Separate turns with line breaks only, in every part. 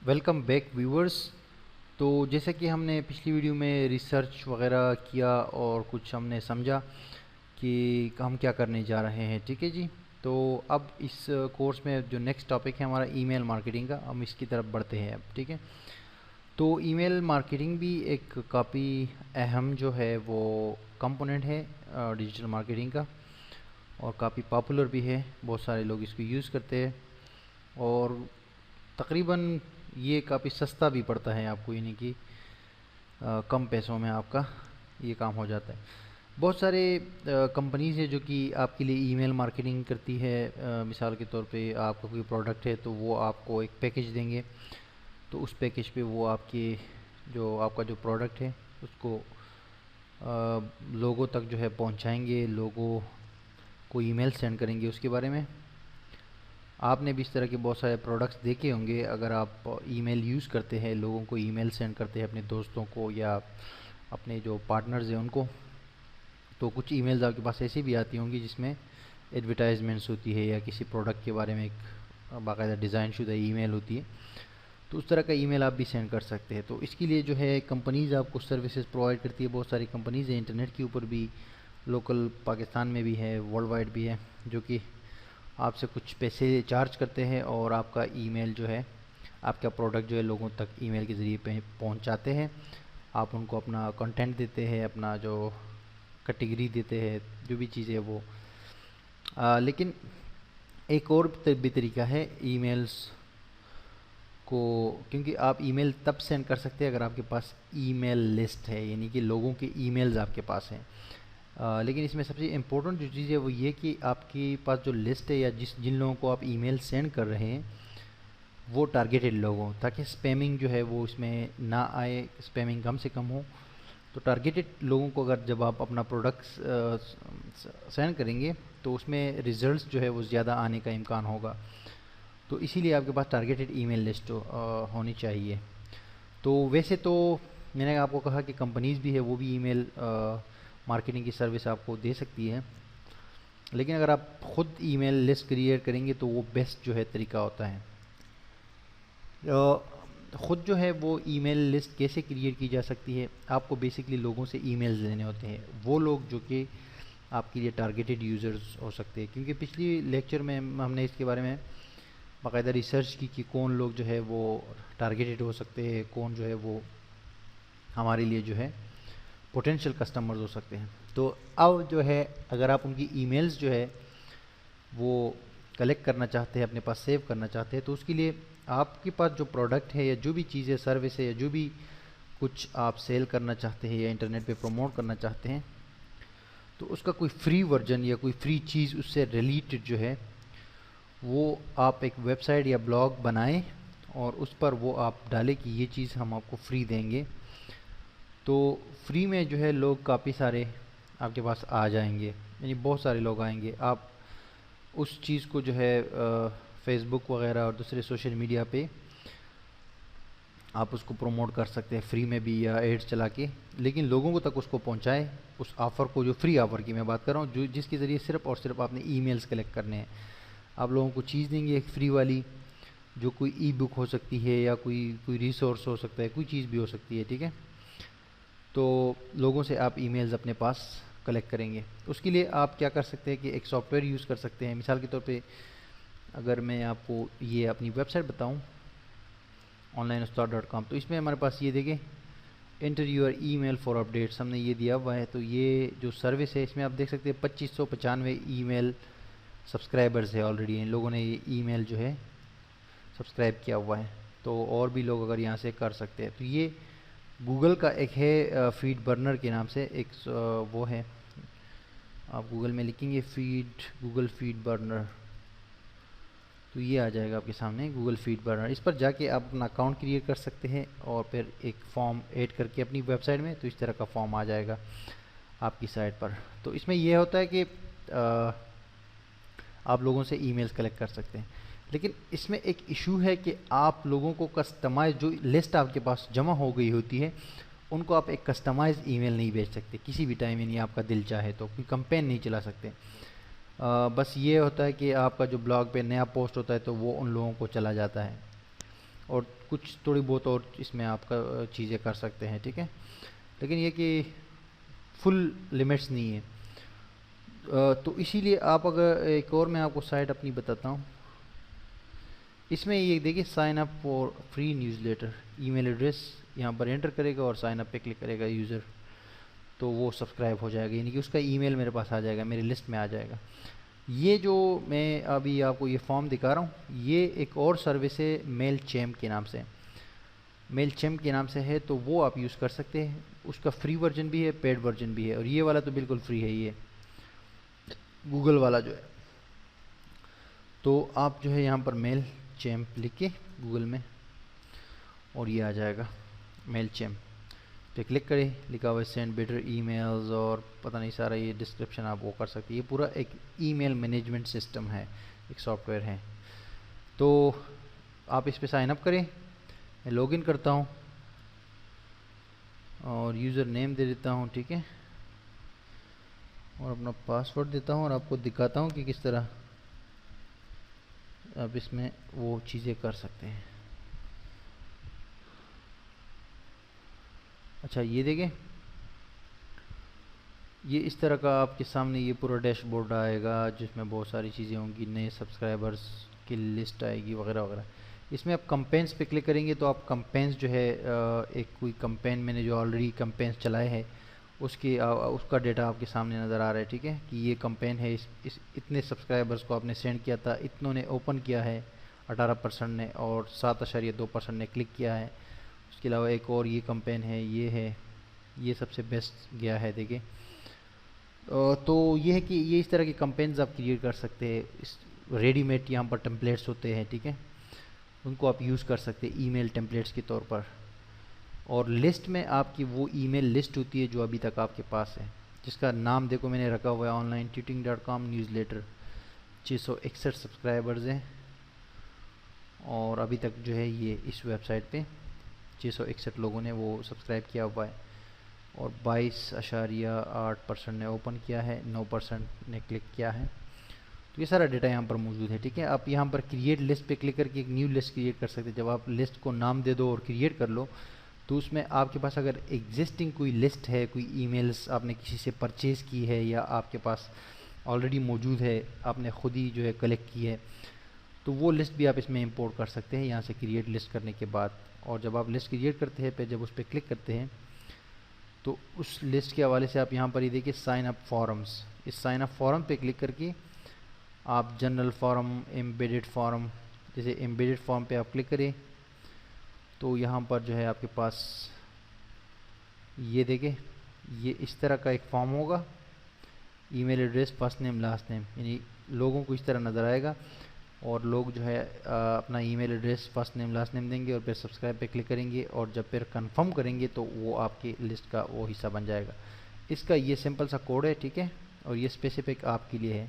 Welcome back viewers. तो जैसे कि हमने पिछली वीडियो में रिसर्च वगैरह किया और कुछ हमने समझा कि हम क्या करने जा रहे हैं, ठीक है जी। तो अब इस कोर्स में जो नेक्स्ट टॉपिक है हमारा ईमेल मार्केटिंग का, हम इसकी तरफ बढ़ते हैं अब, ठीक है। तो ईमेल मार्केटिंग भी एक काफ़ी अहम जो है वो कंपोनेंट है डिजिटल मार्केटिंग का, और काफ़ी पॉपुलर भी है, बहुत सारे लोग इसको यूज़ करते हैं। और तकरीबन ये काफ़ी सस्ता भी पड़ता है आपको, यानी कि कम पैसों में आपका ये काम हो जाता है। बहुत सारे कंपनीज़ है जो कि आपके लिए ईमेल मार्केटिंग करती है। मिसाल के तौर पे आपका कोई प्रोडक्ट है तो वो आपको एक पैकेज देंगे, तो उस पैकेज पे वो आपके जो आपका जो प्रोडक्ट है उसको लोगों तक जो है पहुंचाएंगे, लोगों को ईमेल सेंड करेंगे उसके बारे में। आपने भी इस तरह के बहुत सारे प्रोडक्ट्स देखे होंगे। अगर आप ईमेल यूज़ करते हैं, लोगों को ईमेल सेंड करते हैं अपने दोस्तों को या अपने जो पार्टनर्स हैं उनको, तो कुछ ईमेल्स आपके पास ऐसी भी आती होंगी जिसमें एडवर्टाइजमेंट्स होती है या किसी प्रोडक्ट के बारे में एक बाकायदा डिज़ाइन शुदा ईमेल होती है। तो उस तरह का ईमेल आप भी सेंड कर सकते हैं। तो इसके लिए जो है कंपनीज़ आपको सर्विसेज प्रोवाइड करती है। बहुत सारी कंपनीज़ हैं इंटरनेट के ऊपर भी, लोकल पाकिस्तान में भी है, वर्ल्ड वाइड भी है, जो कि आपसे कुछ पैसे चार्ज करते हैं और आपका ईमेल जो है, आपका प्रोडक्ट जो है लोगों तक ईमेल के ज़रिए पहुंचाते हैं। आप उनको अपना कंटेंट देते हैं, अपना जो कैटेगरी देते हैं, जो भी चीज़ें वो लेकिन एक और भी तरीका है ईमेल्स को, क्योंकि आप ईमेल तब सेंड कर सकते हैं अगर आपके पास ईमेल लिस्ट है, यानी कि लोगों के ईमेल्स आपके पास हैं। लेकिन इसमें सबसे इम्पोर्टेंट जो चीज़ है वो ये कि आपके पास जो लिस्ट है या जिन लोगों को आप ईमेल सेंड कर रहे हैं वो टारगेटेड लोग हों, ताकि स्पैमिंग जो है वो इसमें ना आए, स्पैमिंग कम से कम हो। तो टारगेटेड लोगों को अगर जब आप अपना प्रोडक्ट सेंड करेंगे तो उसमें रिजल्ट्स जो है वो ज़्यादा आने का इम्कान होगा। तो इसीलिए आपके पास टारगेटेड ईमेल लिस्ट होनी चाहिए। तो वैसे तो मैंने आपको कहा कि कंपनीज़ भी है वो भी ईमेल मार्केटिंग की सर्विस आपको दे सकती है, लेकिन अगर आप ख़ुद ईमेल लिस्ट क्रिएट करेंगे तो वो बेस्ट जो है तरीका होता है। ख़ुद जो है वो ईमेल लिस्ट कैसे क्रिएट की जा सकती है, आपको बेसिकली लोगों से ईमेल्स लेने होते हैं, वो लोग जो कि आपके लिए टारगेटेड यूज़र्स हो सकते हैं। क्योंकि पिछली लेक्चर में हमने इसके बारे में बाकायदा रिसर्च की कि कौन लोग जो है वो टारगेटेड हो सकते हैं, कौन जो है वो हमारे लिए जो है पोटेंशियल कस्टमर्स हो सकते हैं। तो अब जो है अगर आप उनकी ईमेल्स जो है वो कलेक्ट करना चाहते हैं, अपने पास सेव करना चाहते हैं, तो उसके लिए आपके पास जो प्रोडक्ट है या जो भी चीज़ है, सर्विस है, या जो भी कुछ आप सेल करना चाहते हैं या इंटरनेट पे प्रमोट करना चाहते हैं, तो उसका कोई फ्री वर्जन या कोई फ्री चीज़ उससे रिलेटेड जो है वो आप एक वेबसाइट या ब्लॉग बनाएं और उस पर वो आप डालें कि ये चीज़ हम आपको फ्री देंगे। तो फ्री में जो है लोग काफ़ी सारे आपके पास आ जाएंगे, यानी बहुत सारे लोग आएंगे। आप उस चीज़ को जो है फेसबुक वगैरह और दूसरे सोशल मीडिया पे आप उसको प्रमोट कर सकते हैं फ्री में भी या एड्स चला के, लेकिन लोगों को तक उसको पहुंचाएं, उस ऑफ़र को, जो फ्री ऑफ़र की मैं बात कर रहा हूँ, जो जिसके ज़रिए सिर्फ़ और सिर्फ आपने ईमेल्स कलेक्ट करने हैं। आप लोगों को चीज़ देंगे एक फ्री वाली, जो कोई ई बुक हो सकती है या कोई कोई रिसोर्स हो सकता है, कोई चीज़ भी हो सकती है, ठीक है। तो लोगों से आप ईमेल्स अपने पास कलेक्ट करेंगे। उसके लिए आप क्या कर सकते हैं कि एक सॉफ्टवेयर यूज़ कर सकते हैं। मिसाल के तौर पे अगर मैं आपको ये अपनी वेबसाइट बताऊं onlineustad.com, तो इसमें हमारे पास ये देखें enter your email for updates, हमने ये दिया हुआ है। तो ये जो सर्विस है इसमें आप देख सकते हैं 2595 ईमेल सब्सक्राइबर्स है ऑलरेडी, इन लोगों ने ये ईमेल जो है सब्सक्राइब किया हुआ है। तो और भी लोग अगर यहाँ से कर सकते हैं। तो ये गूगल का एक है फीड बर्नर के नाम से एक वो है, आप गूगल में लिखेंगे गूगल फीड बर्नर, तो ये आ जाएगा आपके सामने गूगल फीड बर्नर। इस पर जाके आप अपना अकाउंट क्रिएट कर सकते हैं और फिर एक फॉर्म ऐड करके अपनी वेबसाइट में, तो इस तरह का फॉर्म आ जाएगा आपकी साइट पर। तो इसमें यह होता है कि आप लोगों से ईमेल्स कलेक्ट कर सकते हैं, लेकिन इसमें एक इशू है कि आप लोगों को कस्टमाइज, जो लिस्ट आपके पास जमा हो गई होती है, उनको आप एक कस्टमाइज ईमेल नहीं भेज सकते किसी भी टाइम, यानी आपका दिल चाहे तो कोई कैंपेन नहीं चला सकते। बस ये होता है कि आपका जो ब्लॉग पे नया पोस्ट होता है तो वो उन लोगों को चला जाता है। और कुछ थोड़ी बहुत और इसमें आपका चीज़ें कर सकते हैं, ठीक है। लेकिन ये कि फुल लिमिट्स नहीं है। तो इसीलिए आप अगर एक और मैं आपको साइट अपनी बताता हूँ, इसमें ये देखिए sign up for free newsletter, email address यहाँ पर एंटर करेगा और साइन अप पे क्लिक करेगा यूज़र, तो वो सब्सक्राइब हो जाएगा, यानी कि उसका ईमेल मेरे पास आ जाएगा, मेरी लिस्ट में आ जाएगा। ये जो मैं अभी आपको ये फॉर्म दिखा रहा हूँ, ये एक और सर्विस है मेल चैम्प के नाम से, मेल चैम्प के नाम से है, तो वो आप यूज़ कर सकते हैं। उसका फ्री वर्जन भी है, पेड वर्जन भी है, और ये वाला तो बिल्कुल फ्री है, ये गूगल वाला जो है। तो आप जो है यहाँ पर मेल चैम्प लिख के गूगल में, और ये आ जाएगा मेल चैम्प पे क्लिक करें, लिखा हुआ है सेंड बेटर ईमेल्स और पता नहीं सारा ये डिस्क्रिप्शन आप वो कर सकते हैं। ये पूरा एक ईमेल मैनेजमेंट सिस्टम है, एक सॉफ्टवेयर है। तो आप इस पे साइन अप करें, मैं लॉगिन करता हूँ और यूज़र नेम दे देता हूँ, ठीक है, और अपना पासवर्ड देता हूँ और आपको दिखाता हूँ कि किस तरह आप इसमें वो चीज़ें कर सकते हैं। अच्छा, ये देखें, ये इस तरह का आपके सामने ये पूरा डैशबोर्ड आएगा जिसमें बहुत सारी चीज़ें होंगी, नए सब्सक्राइबर्स की लिस्ट आएगी वगैरह वगैरह। इसमें आप कंपेन्स पे क्लिक करेंगे तो आप कंपेन्स जो है एक कोई कंपेन मैंने जो ऑलरेडी कंपेन्स चलाए हैं उसकी उसका डेटा आपके सामने नज़र आ रहा है, ठीक है, कि ये कंपेन है, इस इतने सब्सक्राइबर्स को आपने सेंड किया था, इतनों ने ओपन किया है 18% ने, और 7.2% ने क्लिक किया है। उसके अलावा एक और ये कंपेन है, ये सबसे बेस्ट गया है, देखिए। तो ये है कि ये इस तरह की कंपेन्स आप क्रिएट कर सकते हैं। इस रेडीमेड यहाँ पर टेम्पलेट्स होते हैं, ठीक है, उनको आप यूज़ कर सकते हैं ईमेल टेम्पलेट्स के तौर पर। और लिस्ट में आपकी वो ईमेल लिस्ट होती है जो अभी तक आपके पास है, जिसका नाम देखो मैंने रखा हुआ है onlinetutoring.com न्यूज़लेटर। 661 सब्सक्राइबर्स हैं, और अभी तक जो है ये इस वेबसाइट पे 661 लोगों ने वो सब्सक्राइब किया हुआ है, और 22.8% ने ओपन किया है, 9% ने क्लिक किया है। तो ये सारा डेटा यहाँ पर मौजूद है, ठीक है। आप यहाँ पर क्रिएट लिस्ट पे क्लिक करके एक न्यू लिस्ट क्रिएट कर सकते हैं। जब आप लिस्ट को नाम दे दो और क्रिएट कर लो, तो उसमें आपके पास अगर एग्जिस्टिंग कोई लिस्ट है, कोई ईमेल्स आपने किसी से परचेज़ की है या आपके पास ऑलरेडी मौजूद है, आपने ख़ुद ही जो है कलेक्ट की है, तो वो लिस्ट भी आप इसमें इंपोर्ट कर सकते हैं यहाँ से क्रिएट लिस्ट करने के बाद। और जब आप लिस्ट क्रिएट करते हैं जब उस पर क्लिक करते हैं तो उस लिस्ट के हवाले से आप यहाँ पर ही देखिए साइन अप फॉरम्स, इस साइन अप फॉरम पे क्लिक करके आप जनरल फॉरम, एम्बेडेड फॉरम, जैसे एम्बेडेड फॉर्म पे आप क्लिक करें तो यहाँ पर जो है आपके पास ये देखें, ये इस तरह का एक फॉर्म होगा, email address, first name, last name, यानी लोगों को इस तरह नज़र आएगा, और लोग जो है अपना email address, first name, last name देंगे और फिर सब्सक्राइब पे क्लिक करेंगे, और जब फिर कंफर्म करेंगे तो वो आपकी लिस्ट का वो हिस्सा बन जाएगा। इसका ये सिंपल सा कोड है, ठीक है, और ये स्पेसिफिक आपके लिए है।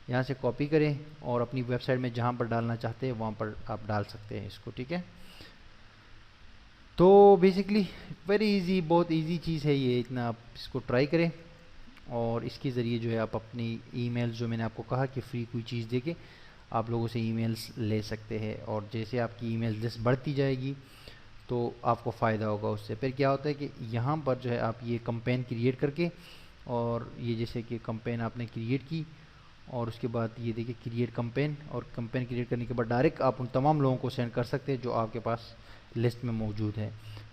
यहाँ से कॉपी करें और अपनी वेबसाइट में जहाँ पर डालना चाहते हैं वहाँ पर आप डाल सकते हैं इसको, ठीक है। तो बेसिकली वेरी इजी, बहुत इजी चीज़ है ये, इतना आप इसको ट्राई करें, और इसके ज़रिए जो है आप अपनी ईमेल्स, जो मैंने आपको कहा कि फ्री कोई चीज़ देके आप लोगों से ईमेल्स ले सकते हैं, और जैसे आपकी ईमेल लिस्ट बढ़ती जाएगी तो आपको फ़ायदा होगा उससे। फिर क्या होता है कि यहाँ पर जो है आप ये कंपेन क्रिएट करके, और ये जैसे कि कंपेन आपने क्रिएट की और उसके बाद ये देखिए क्रिएट कंपेन, और कंपेन क्रिएट करने के बाद डायरेक्ट आप उन तमाम लोगों को सेंड कर सकते हैं जो आपके पास लिस्ट में मौजूद है,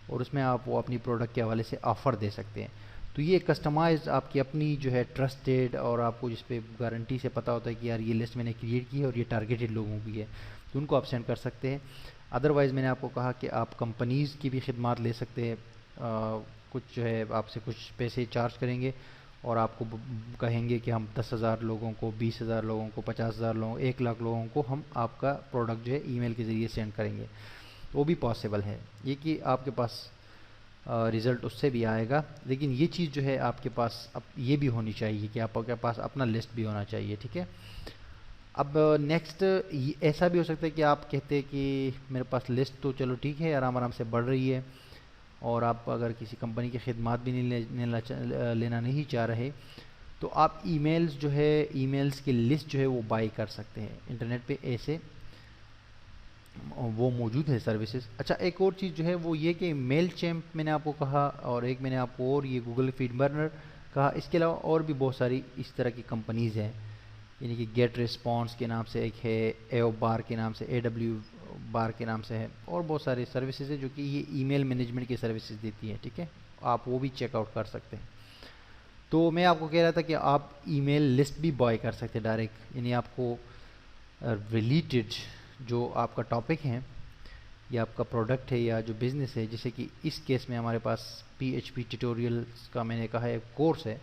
और उसमें आप वो अपनी प्रोडक्ट के हवाले से ऑफ़र दे सकते हैं। तो ये कस्टमाइज आपकी अपनी जो है ट्रस्टेड, और आपको जिस पे गारंटी से पता होता है कि यार ये लिस्ट मैंने क्रिएट की है और ये टारगेटेड लोगों की है, तो उनको आप सेंड कर सकते हैं। अदरवाइज़ मैंने आपको कहा कि आप कंपनीज़ की भी खिदमत ले सकते हैं, कुछ जो है आपसे कुछ पैसे चार्ज करेंगे और आपको कहेंगे कि हम 10,000 लोगों को, 20,000 लोगों को, 50,000 लोगों, 1 लाख लोगों को हम आपका प्रोडक्ट जो है ईमेल के ज़रिए सेंड करेंगे, वो भी पॉसिबल है। ये कि आपके पास रिज़ल्ट उससे भी आएगा, लेकिन ये चीज़ जो है आपके पास अब ये भी होनी चाहिए कि आपके पास अपना लिस्ट भी होना चाहिए, ठीक है। अब नेक्स्ट ऐसा भी हो सकता है कि आप कहते हैं कि मेरे पास लिस्ट तो चलो ठीक है आराम आराम से बढ़ रही है, और आप अगर किसी कंपनी की खिदमत भी नहीं लेना नहीं चाह रहे, तो आप ईमेल्स जो है, ईमेल्स की लिस्ट जो है वो बाई कर सकते हैं इंटरनेट पे। ऐसे वो मौजूद है सर्विसेज। अच्छा, एक और चीज़ जो है वो ये कि मेल चैम्प मैंने आपको कहा, और एक मैंने आपको और ये गूगल फीड बर्नर कहा। इसके अलावा और भी बहुत सारी इस तरह की कंपनीज़ हैं, यानी कि गेट रिस्पॉन्स के नाम से एक है, एओ बार के नाम से, AW बार के नाम से है, और बहुत सारे सर्विसेज है जो कि ये ईमेल मैनेजमेंट की सर्विसेज देती है। ठीक है, आप वो भी चेकआउट कर सकते हैं। तो मैं आपको कह रहा था कि आप ईमेल लिस्ट भी बाय कर सकते हैं डायरेक्ट, यानी आपको रिलेटेड जो आपका टॉपिक है या आपका प्रोडक्ट है या जो बिज़नेस है, जैसे कि इस केस में हमारे पास PHP ट्यूटोरियल्स का मैंने कहा है कोर्स है,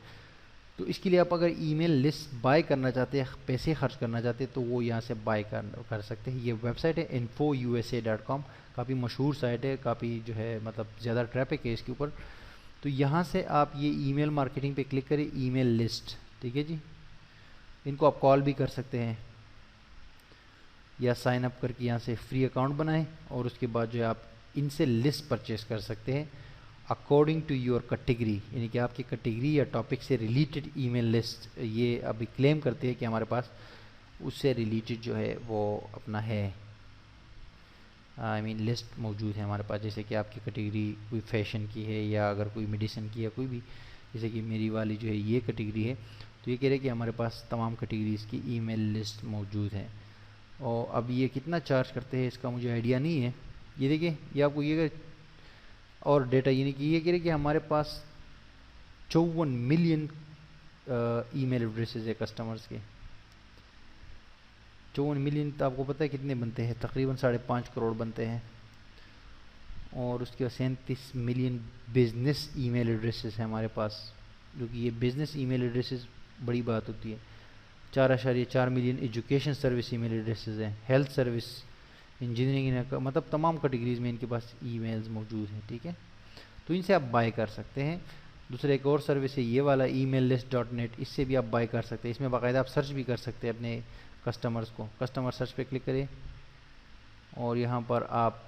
तो इसके लिए आप अगर ईमेल लिस्ट बाय करना चाहते हैं, पैसे खर्च करना चाहते हैं, तो वो यहाँ से बाय कर सकते हैं। ये वेबसाइट है infousa.com, काफ़ी मशहूर साइट है, काफ़ी जो है मतलब ज़्यादा ट्रैफिक है इसके ऊपर। तो यहाँ से आप ये ईमेल मार्केटिंग पे क्लिक करें, ईमेल लिस्ट। ठीक है जी, इनको आप कॉल भी कर सकते हैं या साइन अप करके यहाँ से फ्री अकाउंट बनाएं, और उसके बाद जो है आप इनसे लिस्ट परचेस कर सकते हैं अकॉर्डिंग टू योर कैटेगरी, यानी कि आपकी कैटेगरी या टॉपिक से रिलेटेड ईमेल लिस्ट ये अभी क्लेम करते हैं कि हमारे पास उससे रिलेटेड जो है वो अपना है, आई मीन लिस्ट मौजूद है हमारे पास। जैसे कि आपकी कैटेगरी कोई फैशन की है या अगर कोई मेडिसिन की है, कोई भी, जैसे कि मेरी वाली जो है ये कैटेगरी है, तो ये कह रहे हैं कि हमारे पास तमाम कैटेगरीज़ की ईमेल लिस्ट मौजूद है। और अब ये कितना चार्ज करते हैं इसका मुझे आइडिया नहीं है। ये देखिए, ये आपको ये और डेटा, यानी कि ये कह रहे कि हमारे पास 54 मिलियन ईमेल एड्रेसेस है कस्टमर्स के। 54 मिलियन, तो आपको पता है कितने बनते हैं? तकरीबन 5.5 करोड़ बनते हैं। और उसके बाद 37 मिलियन बिजनेस ईमेल एड्रेसेस हैं हमारे पास, जो कि ये बिजनेस ईमेल एड्रेसेस बड़ी बात होती है। 4.4 million education service email addresses हैं, हेल्थ सर्विस, इंजीनियरिंग, मतलब तमाम कैटेगरीज में इनके पास ईमेल्स मौजूद हैं। ठीक है, तो इनसे आप बाय कर सकते हैं। दूसरा एक और सर्विस है ये वाला emaillist.net, इससे भी आप बाय कर सकते हैं। इसमें बाकायदा आप सर्च भी कर सकते हैं अपने कस्टमर्स को। कस्टमर सर्च पे क्लिक करें और यहाँ पर आप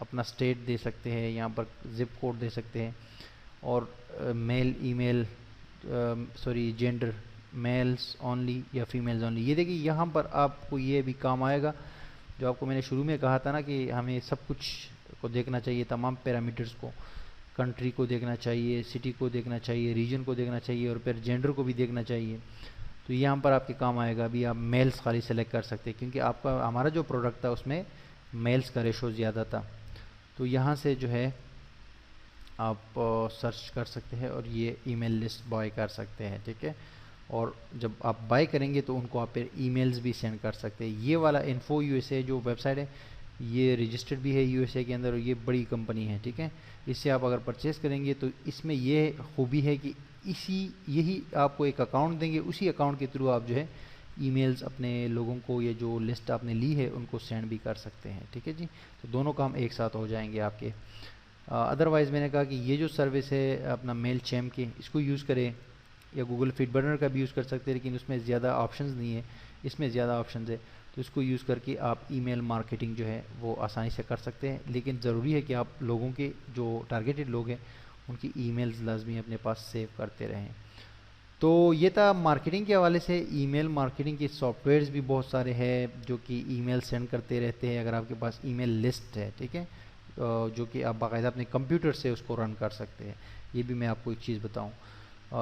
अपना स्टेट दे सकते हैं, यहाँ पर जिप कोड दे सकते हैं, और male email sorry gender, males only या फीमेल्स ओनली। ये देखिए यहाँ पर आपको ये भी काम आएगा, जो आपको मैंने शुरू में कहा था ना कि हमें सब कुछ को देखना चाहिए, तमाम पैरामीटर्स को, कंट्री को देखना चाहिए, सिटी को देखना चाहिए, रीजन को देखना चाहिए, और फिर जेंडर को भी देखना चाहिए। तो यहाँ पर आपके काम आएगा। अभी आप मेल्स खाली सेलेक्ट कर सकते हैं, क्योंकि आपका हमारा जो प्रोडक्ट था उसमें मेल्स का रेशो ज़्यादा था। तो यहाँ से जो है आप सर्च कर सकते हैं और ये ईमेल लिस्ट बाय कर सकते हैं। ठीक है, और जब आप बाय करेंगे तो उनको आप फिर ईमेल्स भी सेंड कर सकते हैं। ये वाला इन्फो यूएसए जो वेबसाइट है, ये रजिस्टर्ड भी है यूएसए के अंदर, और ये बड़ी कंपनी है। ठीक है, इससे आप अगर परचेज़ करेंगे तो इसमें ये खूबी है कि यही आपको एक अकाउंट देंगे, उसी अकाउंट के थ्रू आप जो है ईमेल्स अपने लोगों को, ये जो लिस्ट आपने ली है उनको सेंड भी कर सकते हैं। ठीक है जी, तो दोनों काम एक साथ हो जाएंगे आपके। अदरवाइज़ मैंने कहा कि ये जो सर्विस है अपना मेल चैम की, इसको यूज़ करें, या गूगल फीड बर्नर का भी यूज़ कर सकते हैं, लेकिन उसमें ज़्यादा ऑप्शंस नहीं है, इसमें ज़्यादा ऑप्शंस है। तो इसको यूज़ करके आप ईमेल मार्केटिंग जो है वो आसानी से कर सकते हैं। लेकिन ज़रूरी है कि आप लोगों के जो टारगेटेड लोग हैं उनकी ईमेल्स लाजमी अपने पास सेव करते रहें। तो ये था मार्केटिंग के हवाले से। ईमेल मार्केटिंग के सॉफ्टवेयर्स भी बहुत सारे हैं जो कि ईमेल सेंड करते रहते हैं, अगर आपके पास ईमेल लिस्ट है। ठीक है, जो कि आप बाकायदा अपने कंप्यूटर से उसको रन कर सकते हैं। ये भी मैं आपको एक चीज़ बताऊँ,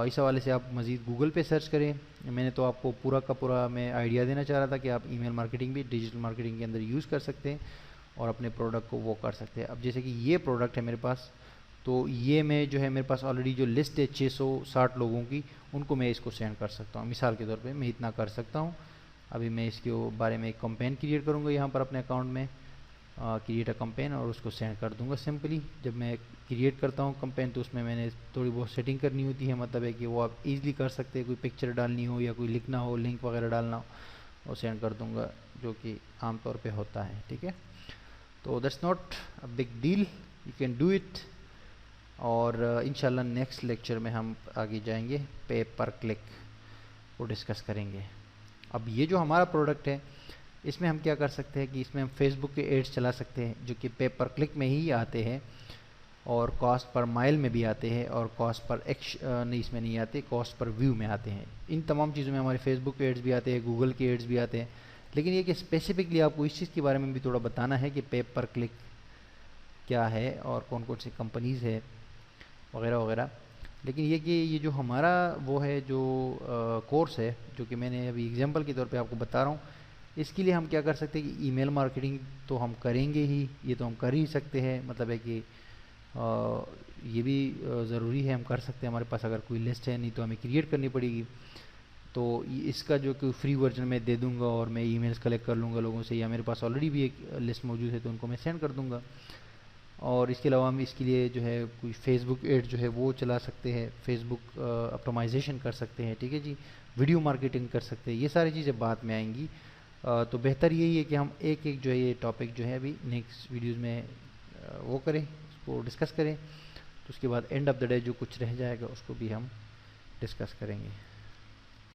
इस हवाले से आप मज़ीद गूगल पे सर्च करें। मैंने तो आपको पूरा का पूरा मैं आइडिया देना चाह रहा था कि आप ईमेल मार्केटिंग भी डिजिटल मार्केटिंग के अंदर यूज़ कर सकते हैं और अपने प्रोडक्ट को वो कर सकते हैं। अब जैसे कि ये प्रोडक्ट है मेरे पास, तो ये मैं जो है मेरे पास ऑलरेडी जो लिस्ट है 660 लोगों की, उनको मैं इसको सेंड कर सकता हूँ। मिसाल के तौर पे मैं इतना कर सकता हूँ। अभी मैं इसके बारे में एक कैंपेन क्रिएट करूँगा यहाँ पर अपने अकाउंट में, क्रिएट अ कैंपेन, और उसको सेंड कर दूंगा सिंपली। जब मैं क्रिएट करता हूँ कैंपेन तो उसमें मैंने थोड़ी बहुत सेटिंग करनी होती है, मतलब है कि वो आप इजीली कर सकते हैं, कोई पिक्चर डालनी हो या कोई लिखना हो, लिंक वगैरह डालना हो, और सेंड कर दूंगा, जो कि आमतौर पे होता है। ठीक है, तो that's not a big deal, you can do it. और इंशाल्लाह नेक्स्ट लेक्चर में हम आगे जाएंगे, पे पर क्लिक को डिस्कस करेंगे। अब ये जो हमारा प्रोडक्ट है इसमें हम क्या कर सकते हैं कि इसमें हम फेसबुक के एड्स चला सकते हैं, जो कि पे पर क्लिक में ही आते हैं, और कॉस्ट पर माइल में भी आते हैं, और कॉस्ट पर नहीं, इसमें नहीं आते, कॉस्ट पर व्यू में आते हैं। इन तमाम चीज़ों में हमारे फेसबुक के एड्स भी आते हैं, गूगल के एड्स भी आते हैं, लेकिन ये कि स्पेसिफिकली आपको इस चीज़ के बारे में भी थोड़ा बताना है कि पे पर क्लिक क्या है और कौन कौन सी कंपनीज़ है वगैरह वगैरह। लेकिन ये कि ये जो हमारा वो है जो कोर्स है, जो कि मैंने अभी एग्जांपल के तौर पे आपको बता रहा हूँ, इसके लिए हम क्या कर सकते हैं कि ईमेल मार्केटिंग तो हम करेंगे ही, ये तो हम कर ही सकते हैं। मतलब है कि ये भी ज़रूरी है, हम कर सकते हैं। हमारे पास अगर कोई लिस्ट है, नहीं तो हमें क्रिएट करनी पड़ेगी। तो इसका जो कि फ्री वर्जन मैं दे दूंगा और मैं ईमेल्स कलेक्ट कर लूँगा लोगों से, या मेरे पास ऑलरेडी भी एक लिस्ट मौजूद है तो उनको मैं सेंड कर दूंगा। और इसके अलावा हम इसके लिए जो है कोई फेसबुक एड जो है वो चला सकते हैं, फेसबुक ऑप्टिमाइजेशन कर सकते हैं, ठीक है जी, वीडियो मार्केटिंग कर सकते हैं। ये सारी चीज़ें बाद में आएंगी। तो बेहतर यही है कि हम एक एक जो है ये टॉपिक जो है अभी नेक्स्ट वीडियोज़ में वो करें, उसको डिस्कस करें। तो उसके बाद एंड ऑफ द डे जो कुछ रह जाएगा उसको भी हम डिस्कस करेंगे।